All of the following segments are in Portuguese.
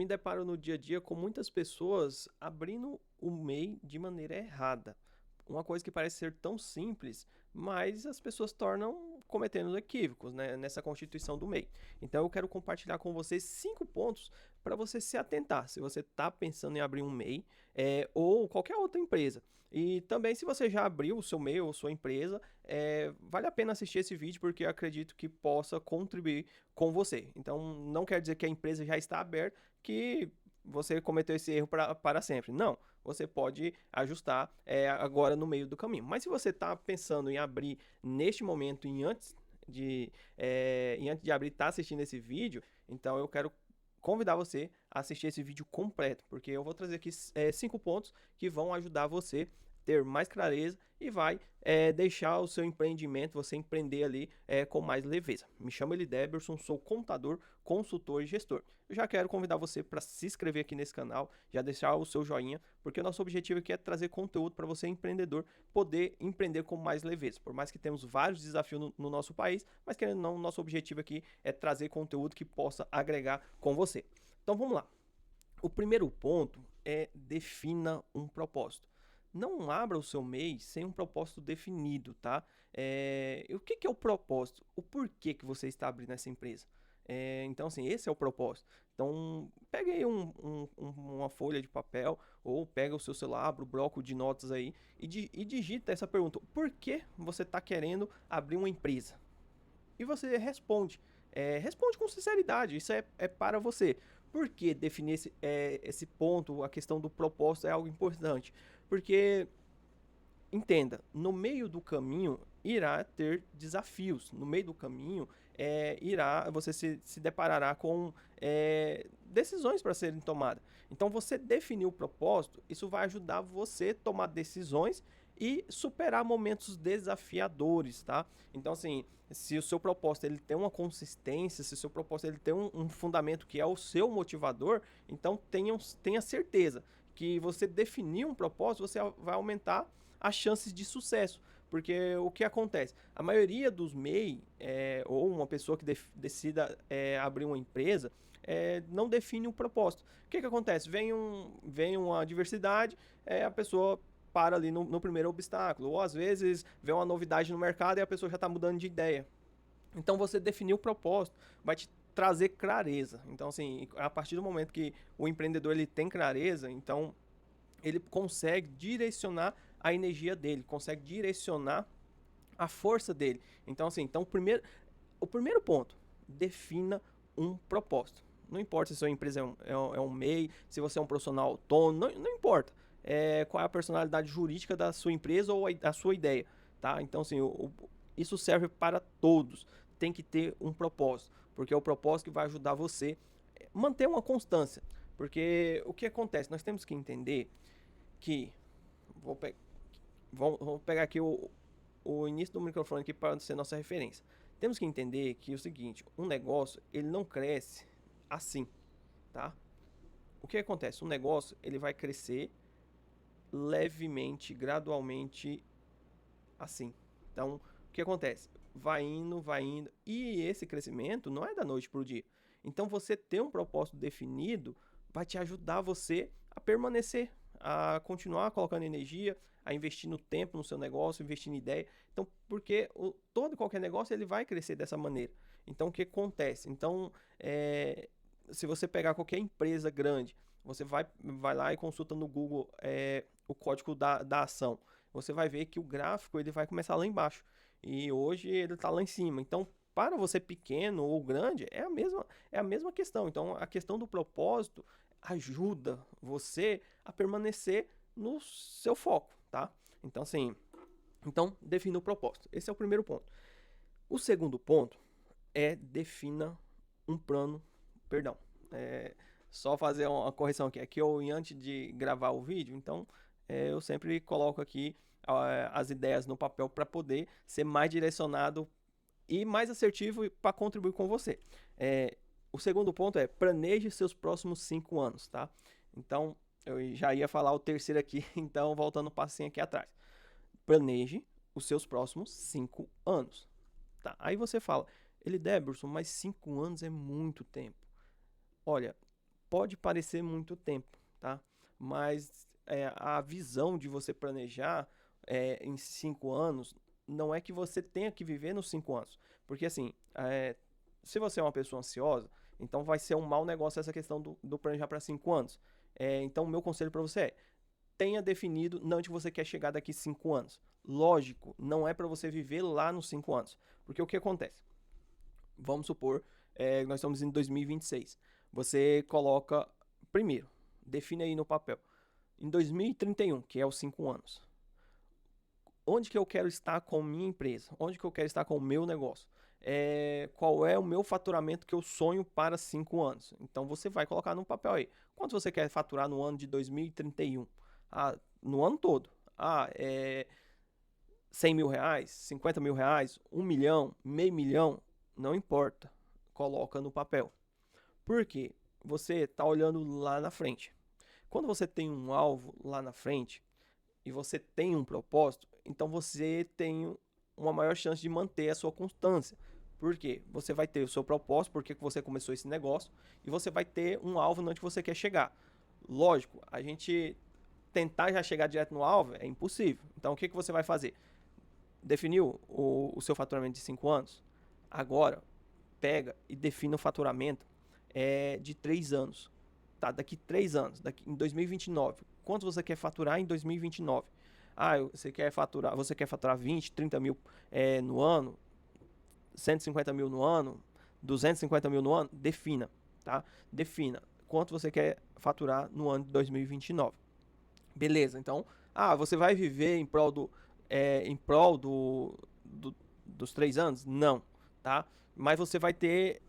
me deparo no dia a dia com muitas pessoas abrindo o MEI de maneira errada. Uma coisa que parece ser tão simples, mas as pessoas tornam cometendo equívocos, né, nessa constituição do MEI. Então eu quero compartilhar com vocês 5 pontos para você se atentar, se você está pensando em abrir um MEI ou qualquer outra empresa. E também se você já abriu o seu MEI ou sua empresa, vale a pena assistir esse vídeo porque eu acredito que possa contribuir com você. Então não quer dizer que a empresa já está aberta, que você cometeu esse erro para sempre. Não, você pode ajustar agora no meio do caminho. Mas se você está pensando em abrir neste momento, em antes de abrir, está assistindo esse vídeo, então eu quero convidar você a assistir esse vídeo completo, porque eu vou trazer aqui 5 pontos que vão ajudar você ter mais clareza e vai deixar o seu empreendimento, você empreender ali com mais leveza. Me chamo Elideberson, sou contador, consultor e gestor. Eu já quero convidar você para se inscrever aqui nesse canal, já deixar o seu joinha, porque o nosso objetivo aqui é trazer conteúdo para você, empreendedor, poder empreender com mais leveza. Por mais que temos vários desafios no nosso país, mas querendo ou não, o nosso objetivo aqui é trazer conteúdo que possa agregar com você. Então vamos lá. O primeiro ponto é defina um propósito. Não abra o seu MEI sem um propósito definido, tá? O que é o propósito? O porquê que você está abrindo essa empresa? Então, assim, esse é o propósito. Então, pegue aí uma folha de papel ou pega o seu celular, abre o bloco de notas aí e digita essa pergunta. Por que você está querendo abrir uma empresa? E você responde. Responde com sinceridade, isso é para você. Por que definir esse ponto, a questão do propósito é algo importante? Porque, entenda, no meio do caminho irá ter desafios. No meio do caminho você se deparará com decisões para serem tomadas. Então, você definir o propósito, isso vai ajudar você a tomar decisões e superar momentos desafiadores, tá? Então, assim, se o seu propósito ele tem uma consistência, se o seu propósito ele tem um fundamento que é o seu motivador, então tenha certeza que você definir um propósito, você vai aumentar as chances de sucesso. Porque o que acontece? A maioria dos MEI, ou uma pessoa que decida abrir uma empresa, não define um propósito. O que acontece? Vem uma adversidade, a pessoa para ali no primeiro obstáculo. Ou às vezes vê uma novidade no mercado e a pessoa já está mudando de ideia. Então você definir o propósito vai te trazer clareza. Então, assim, a partir do momento que o empreendedor ele tem clareza, então ele consegue direcionar a energia dele, consegue direcionar a força dele. Então, assim, o primeiro ponto, defina um propósito. Não importa se a sua empresa é um MEI, se você é um profissional autônomo, não importa qual é a personalidade jurídica da sua empresa ou a sua ideia. Tá? Então, assim, isso serve para todos. Tem que ter um propósito, porque é o propósito que vai ajudar você a manter uma constância. Porque o que acontece? Nós temos que entender que. Vou pegar aqui o início do microfone aqui para ser nossa referência. Temos que entender que é o seguinte, um negócio ele não cresce assim, tá? O que acontece? Um negócio ele vai crescer levemente, gradualmente, assim. Então, o que acontece? Vai indo, e esse crescimento não é da noite para o dia. Então, você ter um propósito definido vai te ajudar você a permanecer, a continuar colocando energia, a investir no tempo no seu negócio, investir em ideia. Então, porque todo e qualquer negócio ele vai crescer dessa maneira. Então, o que acontece? Então, se você pegar qualquer empresa grande, você vai lá e consulta no Google o código da ação. Você vai ver que o gráfico ele vai começar lá embaixo. E hoje ele está lá em cima. Então, para você pequeno ou grande, é a mesma questão. Então, a questão do propósito ajuda você a permanecer no seu foco, tá? Então, assim, defina o propósito. Esse é o primeiro ponto. O segundo ponto é defina um plano, perdão, só fazer uma correção aqui. Aqui eu, antes de gravar o vídeo, então eu sempre coloco aqui as ideias no papel para poder ser mais direcionado e mais assertivo para contribuir com você. O segundo ponto é planeje seus próximos 5 anos, tá? Então, eu já ia falar o terceiro aqui, então voltando um passinho aqui atrás. Planeje os seus próximos 5 anos. Tá? Aí você fala, Elideberson, mas 5 anos é muito tempo. Olha, pode parecer muito tempo, tá? Mas a visão de você planejar em 5 anos não é que você tenha que viver nos 5 anos. Porque assim, se você é uma pessoa ansiosa, então vai ser um mau negócio essa questão do planejar para 5 anos. Então, o meu conselho para você é: tenha definido onde você quer chegar daqui 5 anos. Lógico, não é para você viver lá nos 5 anos. Porque o que acontece? Vamos supor, nós estamos em 2026. Você coloca, primeiro, define aí no papel. Em 2031, que é os 5 anos. Onde que eu quero estar com minha empresa? Onde que eu quero estar com o meu negócio? Qual é o meu faturamento que eu sonho para 5 anos? Então você vai colocar no papel aí. Quanto você quer faturar no ano de 2031? No ano todo. 100 mil reais, 50 mil reais, 1 milhão, meio milhão, não importa. Coloca no papel. Por quê? Você está olhando lá na frente. Quando você tem um alvo lá na frente e você tem um propósito, então você tem uma maior chance de manter a sua constância. Por quê? Você vai ter o seu propósito, porque você começou esse negócio, e você vai ter um alvo onde você quer chegar. Lógico, a gente tentar já chegar direto no alvo é impossível. Então o que você vai fazer? Definiu o seu faturamento de 5 anos? Agora, pega e defina o faturamento de 3 anos. Tá, daqui 3 anos, em 2029. Quanto você quer faturar em 2029? Você quer faturar 20, 30 mil no ano, 150 mil no ano, 250 mil no ano? Defina, tá? Defina quanto você quer faturar no ano de 2029. Beleza, então, você vai viver em prol dos 3 anos? Não, tá? Mas você vai ter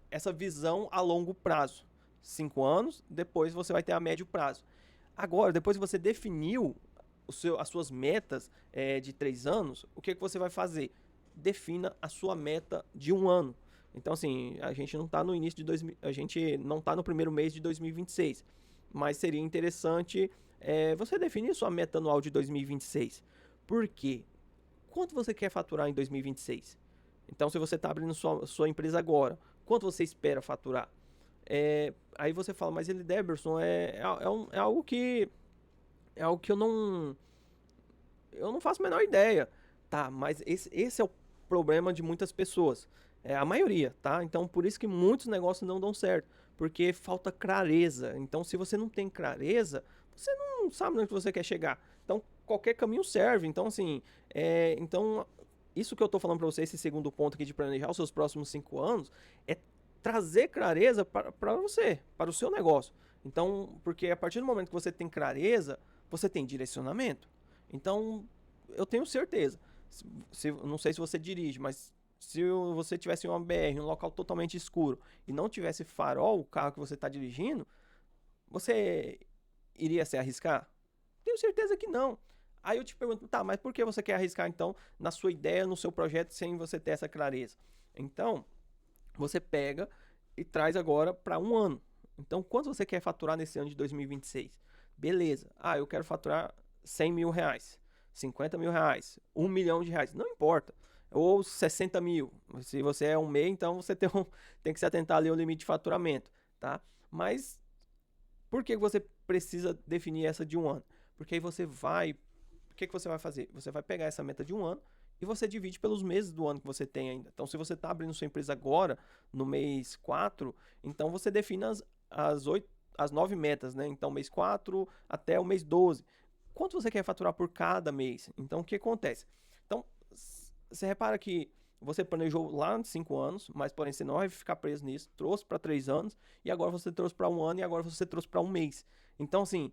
essa visão a longo prazo. 5 anos, depois você vai ter a médio prazo. Agora, depois que você definiu as suas metas de 3 anos, o que você vai fazer? Defina a sua meta de 1 ano. Então, assim, a gente não está no início de a gente não está no primeiro mês de 2026, mas seria interessante você definir sua meta anual de 2026. Por quê? Quanto você quer faturar em 2026? Então, se você está abrindo sua empresa agora, quanto você espera faturar? Aí você fala, mas ele, Deberson, é algo que eu não faço a menor ideia. Tá, mas esse é o problema de muitas pessoas. A maioria, tá? Então, por isso que muitos negócios não dão certo. Porque falta clareza. Então, se você não tem clareza, você não sabe onde você quer chegar. Então, qualquer caminho serve. Então, assim, então, isso que eu tô falando para você, esse segundo ponto aqui de planejar os seus próximos 5 anos, é trazer clareza para você, para o seu negócio. Então, porque a partir do momento que você tem clareza, você tem direcionamento. Então, eu tenho certeza. Não sei se você dirige, mas se você tivesse uma BR, um local totalmente escuro, e não tivesse farol, o carro que você está dirigindo, você iria se arriscar? Tenho certeza que não. Aí eu te pergunto, tá, mas por que você quer arriscar então na sua ideia, no seu projeto, sem você ter essa clareza? Então, você pega e traz agora para 1 ano. Então, quanto você quer faturar nesse ano de 2026? Beleza. Eu quero faturar 100 mil reais, 50 mil reais, 1 milhão de reais. Não importa. Ou 60 mil. Se você é um MEI, então você tem que se atentar ali ao limite de faturamento, tá? Mas por que você precisa definir essa de 1 ano? Porque aí você vai... O que você vai fazer? Você vai pegar essa meta de 1 ano e você divide pelos meses do ano que você tem ainda. Então, se você está abrindo sua empresa agora, no mês 4, então você define as 9 metas, né? Então, mês 4 até o mês 12. Quanto você quer faturar por cada mês? Então, o que acontece? Então, você repara que você planejou lá de 5 anos, mas porém você não vai ficar preso nisso, trouxe para 3 anos, e agora você trouxe para 1 ano, e agora você trouxe para 1 mês. Então, assim,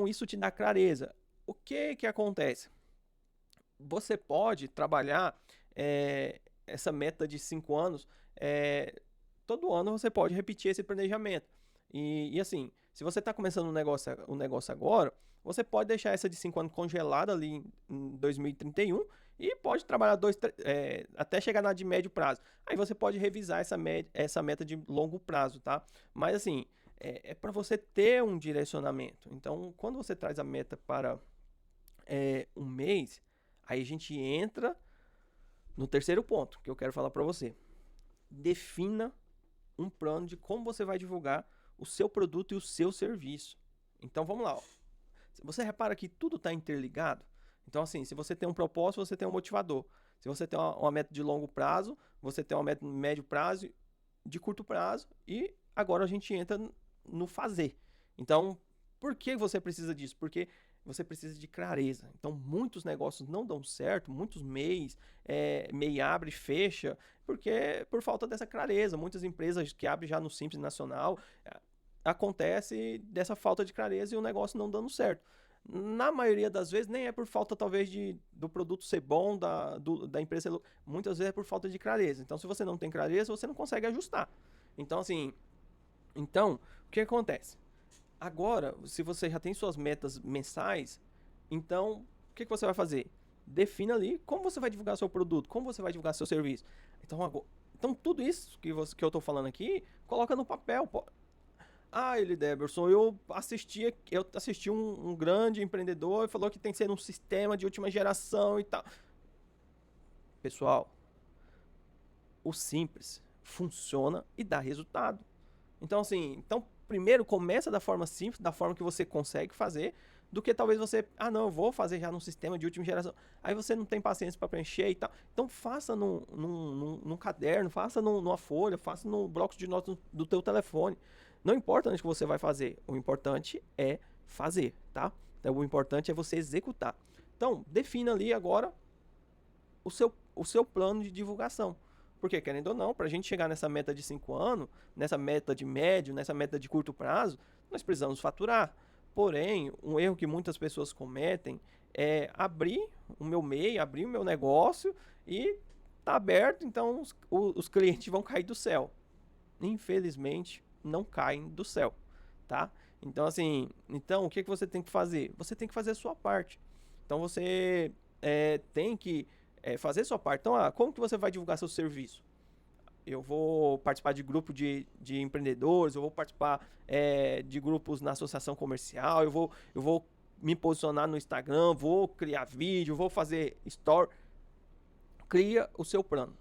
isso te dá clareza. O que acontece? Você pode trabalhar essa meta de 5 anos, todo ano você pode repetir esse planejamento. E assim, se você está começando um negócio agora, você pode deixar essa de 5 anos congelada ali em 2031 e pode trabalhar até chegar na de médio prazo. Aí você pode revisar essa meta de longo prazo, tá? Mas assim, é para você ter um direcionamento. Então, quando você traz a meta para 1 mês, aí a gente entra no terceiro ponto que eu quero falar para você. Defina um plano de como você vai divulgar o seu produto e o seu serviço. Então vamos lá, ó. Você repara que tudo está interligado? Então assim, se você tem um propósito, você tem um motivador. Se você tem uma meta de longo prazo, você tem uma meta de médio prazo, de curto prazo, e agora a gente entra no fazer. Então, por que você precisa disso? Porque você precisa de clareza. Então, muitos negócios não dão certo, muitos MEI abre e fecha, porque por falta dessa clareza. Muitas empresas que abrem já no Simples Nacional, acontece dessa falta de clareza e o negócio não dando certo. Na maioria das vezes, nem é por falta, talvez, do produto ser bom, da empresa. Muitas vezes é por falta de clareza. Então, se você não tem clareza, você não consegue ajustar. Então, assim. Então, o que acontece? Agora, se você já tem suas metas mensais, então, o que você vai fazer? Defina ali como você vai divulgar seu produto, como você vai divulgar seu serviço. Então tudo isso que eu estou falando aqui, coloca no papel. Ah, Deberson, eu assisti um grande empreendedor e falou que tem que ser um sistema de última geração e tal. Pessoal, o simples funciona e dá resultado. Então, assim, primeiro começa da forma simples, da forma que você consegue fazer, do que talvez você, não, eu vou fazer já num sistema de última geração. Aí você não tem paciência para preencher e tal. Então faça num caderno, faça numa folha, faça no bloco de notas do teu telefone. Não importa onde que você vai fazer, o importante é fazer, tá? Então o importante é você executar. Então, defina ali agora o seu plano de divulgação. Porque, querendo ou não, para a gente chegar nessa meta de 5 anos, nessa meta de médio, nessa meta de curto prazo, nós precisamos faturar. Porém, um erro que muitas pessoas cometem é abrir o meu MEI, abrir o meu negócio e tá aberto, então os clientes vão cair do céu. Infelizmente, não caem do céu, tá? Então, assim, o que você tem que fazer? Você tem que fazer a sua parte. Então, você tem que fazer a sua parte. Então, como que você vai divulgar seu serviço? Eu vou participar de grupo de empreendedores, eu vou participar de grupos na associação comercial, eu vou me posicionar no Instagram, vou criar vídeo, vou fazer story. Cria o seu plano.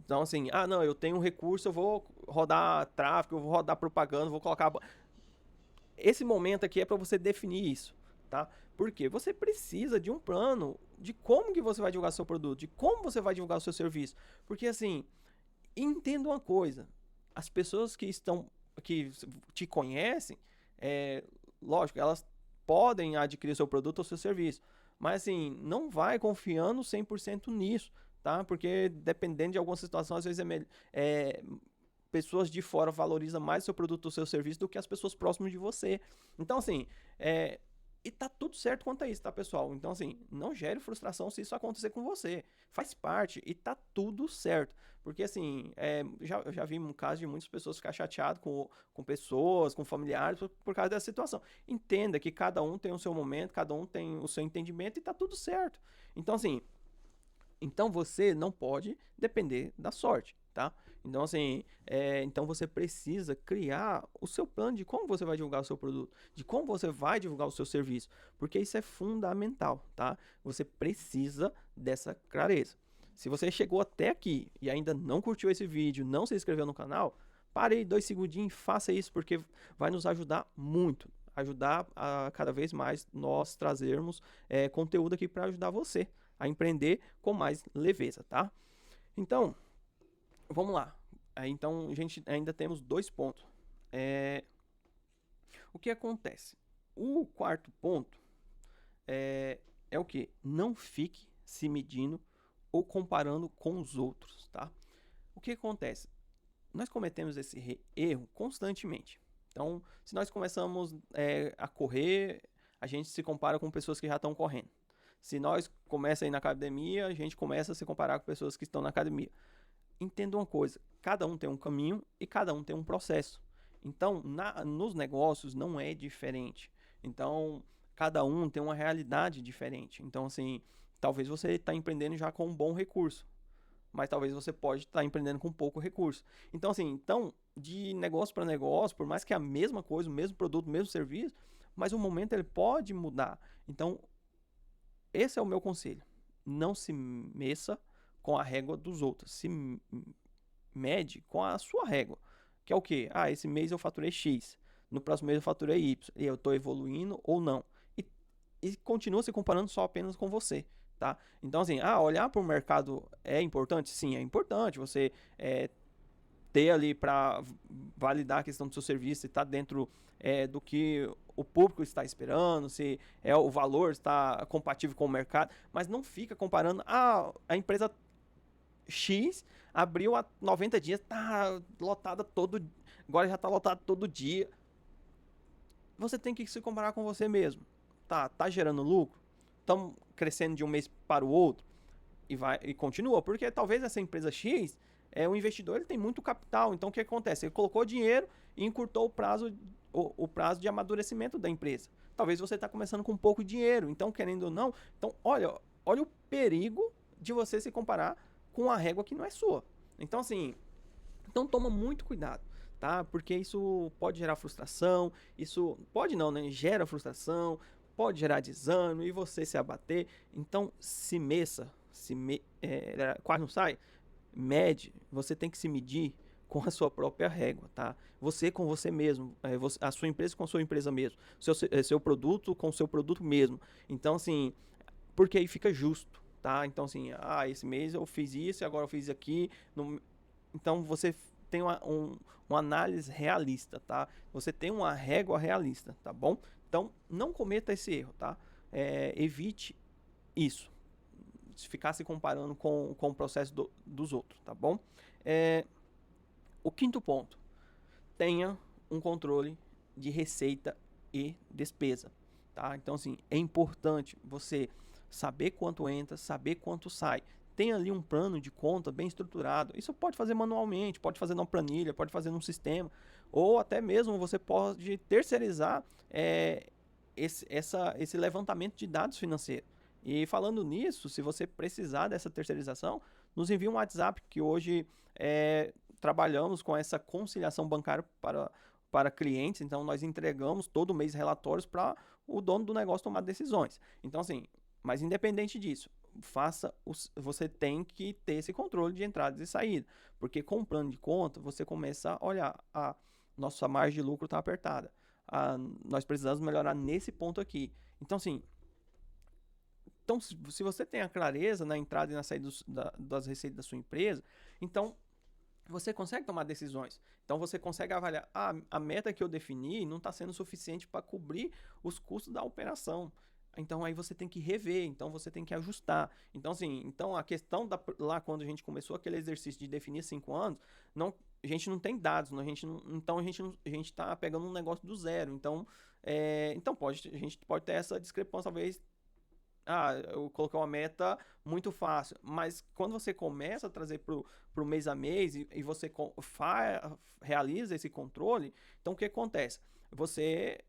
Então, assim, não, eu tenho um recurso, eu vou rodar tráfego, eu vou rodar propaganda, vou colocar... Esse momento aqui é para você definir isso, tá? Porque você precisa de um plano de como que você vai divulgar seu produto, de como você vai divulgar o seu serviço. Porque, assim, entenda uma coisa, as pessoas que te conhecem, lógico, elas podem adquirir seu produto ou seu serviço, mas assim, não vai confiando 100% nisso, tá? Porque dependendo de alguma situação, às vezes pessoas de fora valorizam mais seu produto ou seu serviço do que as pessoas próximas de você. Então, assim, e tá tudo certo quanto a isso, tá, pessoal? Então, assim, não gere frustração se isso acontecer com você. Faz parte e tá tudo certo. Porque, assim, eu já vi um caso de muitas pessoas ficar chateadas com pessoas, com familiares, por causa dessa situação. Entenda que cada um tem o seu momento, cada um tem o seu entendimento e tá tudo certo. Então, assim, você não pode depender da sorte, tá? Então, assim, então você precisa criar o seu plano de como você vai divulgar o seu produto, de como você vai divulgar o seu serviço, porque isso é fundamental, tá? Você precisa dessa clareza. Se você chegou até aqui e ainda não curtiu esse vídeo, não se inscreveu no canal, pare aí 2 segundinhos e faça isso, porque vai nos ajudar muito. Ajudar a cada vez mais nós trazermos conteúdo aqui para ajudar você a empreender com mais leveza, tá? Então, vamos lá. Então, a gente ainda temos 2 pontos. O que acontece? O quarto ponto é o que? Não fique se medindo ou comparando com os outros, tá? O que acontece? Nós cometemos esse erro constantemente. Então, se nós começamos a correr, a gente se compara com pessoas que já estão correndo. Se nós começamos a ir na academia, a gente começa a se comparar com pessoas que estão na academia. Entenda uma coisa, cada um tem um caminho e cada um tem um processo. Então, nos negócios não é diferente. Então, cada um tem uma realidade diferente. Então, assim, talvez você está empreendendo já com um bom recurso, mas talvez você pode estar empreendendo com pouco recurso. Então, assim, de negócio para negócio, por mais que é a mesma coisa, o mesmo produto, o mesmo serviço, mas o momento ele pode mudar. Então, esse é o meu conselho. Não se meça com a régua dos outros. Se mede com a sua régua. que é o quê? Ah, esse mês eu faturei X, no próximo mês eu faturei Y, e eu estou evoluindo ou não. E continua se comparando só apenas com você, tá? Então, assim, olhar para o mercado é importante? Sim, é importante. Você ter ali para validar a questão do seu serviço, se está dentro do que o público está esperando, se o valor está compatível com o mercado, mas não fica comparando, a empresa X abriu há 90 dias, tá lotada agora já tá lotada todo dia. Você tem que se comparar com você mesmo. Tá gerando lucro? Estamos crescendo de um mês para o outro? E continua, porque talvez essa empresa X, o investidor ele tem muito capital, então o que acontece? Ele colocou dinheiro e encurtou o prazo de amadurecimento da empresa. Talvez você está começando com pouco dinheiro, então querendo ou não, então olha o perigo de você se comparar com a régua que não é sua. Então assim, toma muito cuidado, tá? Porque isso pode gerar frustração, isso pode não, né? Gera frustração, pode gerar desânimo e você se abater. Então se meça, quase não sai, mede, você tem que se medir com a sua própria régua, tá? Você com você mesmo, a sua empresa com a sua empresa mesmo, seu produto com o seu produto mesmo. Então assim, porque aí fica justo, tá? Então assim, esse mês eu fiz isso, agora eu fiz aqui, então você tem uma análise realista, tá? Você tem uma régua realista, tá bom? Então não cometa esse erro, tá? Evite isso, se ficar se comparando com o processo dos outros, tá bom? O quinto ponto, tenha um controle de receita e despesa, tá? Então assim, é importante você saber quanto entra, saber quanto sai. Tem ali um plano de conta bem estruturado. Isso pode fazer manualmente, pode fazer numa planilha, pode fazer num sistema, ou até mesmo você pode terceirizar esse levantamento de dados financeiros. E falando nisso, se você precisar dessa terceirização, nos envie um WhatsApp, que hoje trabalhamos com essa conciliação bancária para clientes. Então nós entregamos todo mês relatórios para o dono do negócio tomar decisões. Então assim, mas independente disso, você tem que ter esse controle de entrada e saída, porque com o plano de conta você começa a olhar, nossa margem de lucro está apertada, nós precisamos melhorar nesse ponto aqui. Então assim, se você tem a clareza na entrada e na saída das receitas da sua empresa, então você consegue tomar decisões. Então você consegue avaliar, a meta que eu defini não está sendo suficiente para cobrir os custos da operação. Então aí você tem que rever, então você tem que ajustar. Então assim, a questão lá quando a gente começou aquele exercício de definir 5 anos, a gente não tem dados, a gente está pegando um negócio do zero. Então, a gente pode ter essa discrepância, talvez. Eu coloquei uma meta muito fácil, mas quando você começa a trazer pro mês a mês e você realiza esse controle, então o que acontece? Você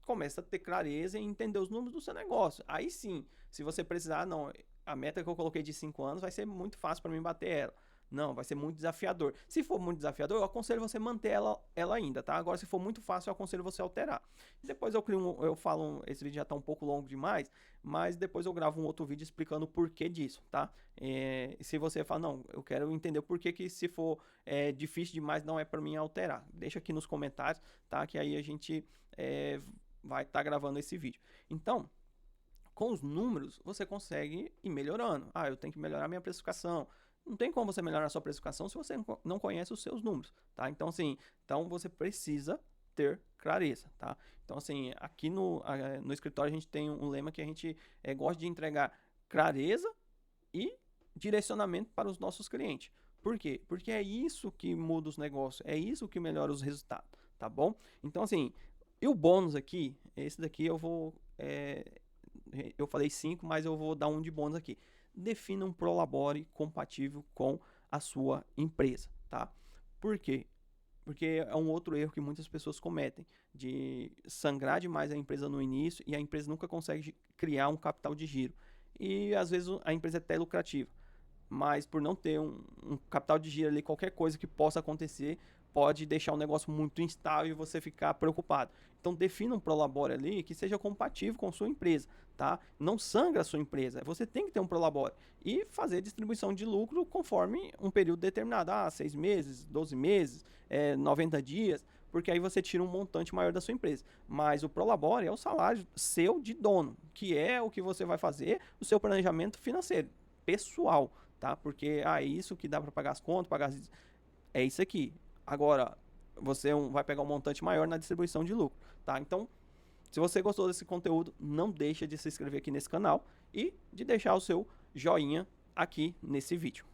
começa a ter clareza e entender os números do seu negócio. Aí sim, se você precisar, não, a meta que eu coloquei de 5 anos vai ser muito fácil para mim bater ela. Não, vai ser muito desafiador. Se for muito desafiador, eu aconselho você manter ela ainda, tá? Agora, se for muito fácil, eu aconselho você alterar. Depois eu falo, esse vídeo já tá um pouco longo demais, mas depois eu gravo um outro vídeo explicando o porquê disso, tá? Se você fala, não, eu quero entender o porquê que se for difícil demais, não é para mim alterar. Deixa aqui nos comentários, tá? Que aí a gente vai estar gravando esse vídeo. Então, com os números, você consegue ir melhorando. Eu tenho que melhorar minha precificação. Não tem como você melhorar a sua precificação se você não conhece os seus números, tá? Então, assim, você precisa ter clareza, tá? Então, assim, aqui no escritório a gente tem um lema que a gente gosta de entregar clareza e direcionamento para os nossos clientes. Por quê? Porque é isso que muda os negócios, é isso que melhora os resultados, tá bom? Então, assim, e o bônus aqui, esse daqui eu vou... eu falei 5, mas eu vou dar um de bônus aqui. Defina um Prolabore compatível com a sua empresa, tá? Por quê? Porque é um outro erro que muitas pessoas cometem, de sangrar demais a empresa no início e a empresa nunca consegue criar um capital de giro. E às vezes a empresa é até lucrativa, mas por não ter um capital de giro ali, qualquer coisa que possa acontecer pode deixar o negócio muito instável e você ficar preocupado. Então defina um Prolabore ali que seja compatível com a sua empresa, tá? Não sangra a sua empresa. Você tem que ter um Prolabore e fazer distribuição de lucro conforme um período determinado. 6 meses, 12 meses, 90 dias, porque aí você tira um montante maior da sua empresa. Mas o Prolabore é o salário seu de dono, que é o que você vai fazer o seu planejamento financeiro, pessoal, tá? Porque é isso que dá para pagar as contas, é isso aqui. Agora, você vai pegar um montante maior na distribuição de lucro, tá? Então, se você gostou desse conteúdo, não deixa de se inscrever aqui nesse canal e de deixar o seu joinha aqui nesse vídeo.